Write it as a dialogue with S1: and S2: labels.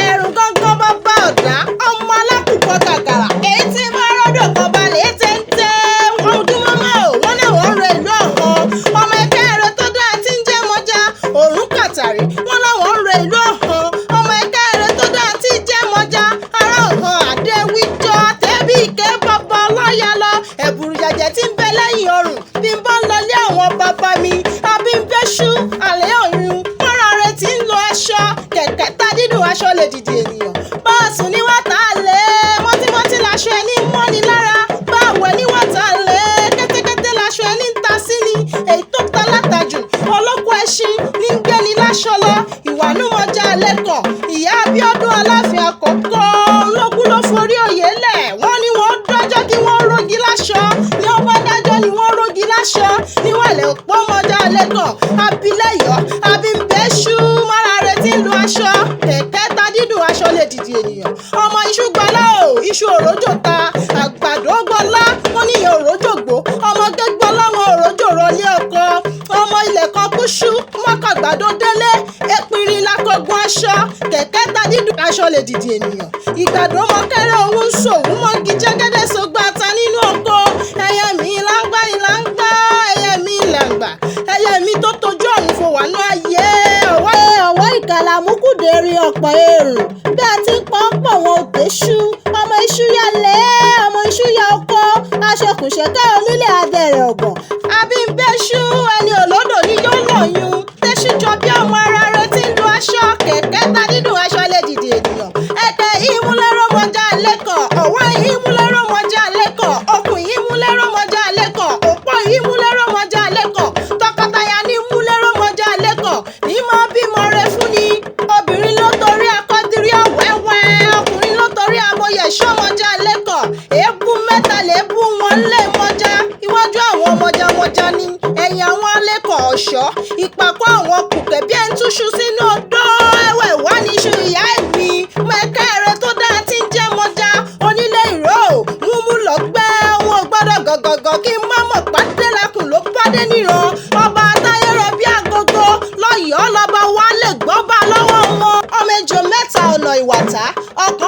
S1: ẹ̀rù gángan bàbá ọ̀dá ọmọ alákùkọ gàgàrà èyí tí máa rọ́dọ̀ kan balẹ̀ téńté wọn dúró mọ́ ò wọ́n náà wọ́n rẹ ìlú ọ̀hán ọmọ ẹgbẹ́ ẹ̀rọ tó dáa tí ń jẹ́ mọ́já òrùn kàtàrí wọ́n láwọn ń rẹ ìlú ọ̀hán ọmọ ẹgbẹ́ ẹ̀rọ tó dáa tí ń jẹ́ mọ́já ará ọ̀hán àdéwìjọ tẹ́bí ìké bàbá ọlọ́yà lọ ẹ̀bùrù jẹ̀jẹ̀ tí ń bẹ lẹ́yìn ọrùn bí n bá ń lọlé àwọn bàbá mi àbí ń bẹ́ṣú àlẹ́ ọ̀run mọ́ra rẹ̀ tí ń lo aṣọ kẹ̀kẹ́ tá dídùn aṣọ lè dìde ènìyàn báàsù ní wàtá lé mọ́tímọ́tí laṣọ ẹni mọ́ni lára báwẹ̀ ní wàtá lé kẹ́tẹ́kẹ́tẹ́ laṣọ ẹni ń ta sí ni èyí tó ta látàjù olóko ẹṣin ní ń gbéni láṣọ lọ ìwànúmọ̀já lẹ́kàn ìyá Abíọ́dún Aláàfin àkọ́kọ́ ológun ló forí òye lẹ̀ wọ́n ní wọ́n dájọ́ kí wọ́n rógi láṣọ ní ọwọ́ dájọ́ ni wọ́n rógi láṣọ níwàlẹ̀ òpómọjá lẹ́kàn abilẹ́yọ̀ abímbẹ́ṣú mọ́ra rẹ̀ tí ń lo aṣọ kẹ̀kẹ́ ta dídùn aṣọ lè dìde ènìyàn ọmọ iṣu gbọ́lá o iṣu òrójò ta àgbàdo gbọ́lá wọ́n níyẹn òrójò gbó ọmọge gbọ́lá wọn òrójò rọlé ọkọ ọmọ ilẹ̀ kan kúṣú mọ́kàgbàdo délé epirin lákọ̀gbọ́n aṣọ kẹ̀kẹ́ ta dídùn aṣọ lè dìde ènìyàn ìgbàdo mọ́kẹ́rẹ́ òun ṣòwò mọ́gi jẹ́gẹ́dẹ́ sọgbà ta nínú ọkọ ẹyẹ mi láńgbá ìláńgbá ẹyẹ mi làǹgbà ẹyẹ mi tó tojú ọ̀run fò wà ní ayé ọ̀wọ́ ìkàlà múkúdèrè ọ̀pọ̀ èrò bí a ti ń pọ́n pọ̀ wọn ò tẹ́ṣú ọmọ iṣu ya lẹ́ ọmọ iṣu ya ọkọ aṣọkùnṣẹ́kẹ́ onílé adẹ̀rẹ̀ ọ̀gbọ̀n abímbẹ́ṣú ẹni olódò ni yóò lọ́yún tẹ́ṣú jọ bí ọmọ ara rẹ̀ tí ń lo aṣọ kẹ̀kẹ́ ta dídùn aṣọ lè dìde ènìyàn ẹ̀kẹ́ ìmúlẹ́rọ̀ mọ́jà lẹ́kàn ọ̀wọ́ ìmúlẹ́rọ̀ mọ́jà lẹ́kàn okùn ìmúlẹ́rọ̀ mọ́jà lẹ́kàn òpó ìmúlẹ́rọ̀ mọ́jà lẹ́kàn tọkọtaya ní ìmúlẹ́rọ̀ mọ́jà lẹ́kàn ní máa bímọ rẹ̀ fún ni obìnrin ló torí akọ́dírí ọ̀wẹ́wẹ́ ọkùnrin ló torí amóye ṣọ́mọjà lẹ́kàn èébú mẹ́ta lèébú wọn lé mọ́jà iwájú àwọn mọ́jàmọ́jà ní ẹ̀yìn àwọn alẹ́kàn ọ̀ṣọ́ ìpàkọ́ àwọn kùkẹ́ bí ẹni túṣu sínú odó ẹ̀wẹ̀ wá níṣu ìyá ẹ̀mí mẹ́kẹ́ rẹ̀ tó dáa tí ń jẹ́ mọ́jà onílé ìró múmú lọ́gbẹ́ wọn gbọ́dọ̀ gọ̀gọ̀gọ̀ kí n má mọ̀ pàdé lẹ́kùn ló pàdé níran ọba táyé rọ bí agogo lọ́yọ̀ọ́ lọ́ba wa lè gbọ́ bá lọ́wọ́ wọn ọmọ ejò mẹ́ta ọ̀nà ìwàtá ọkàn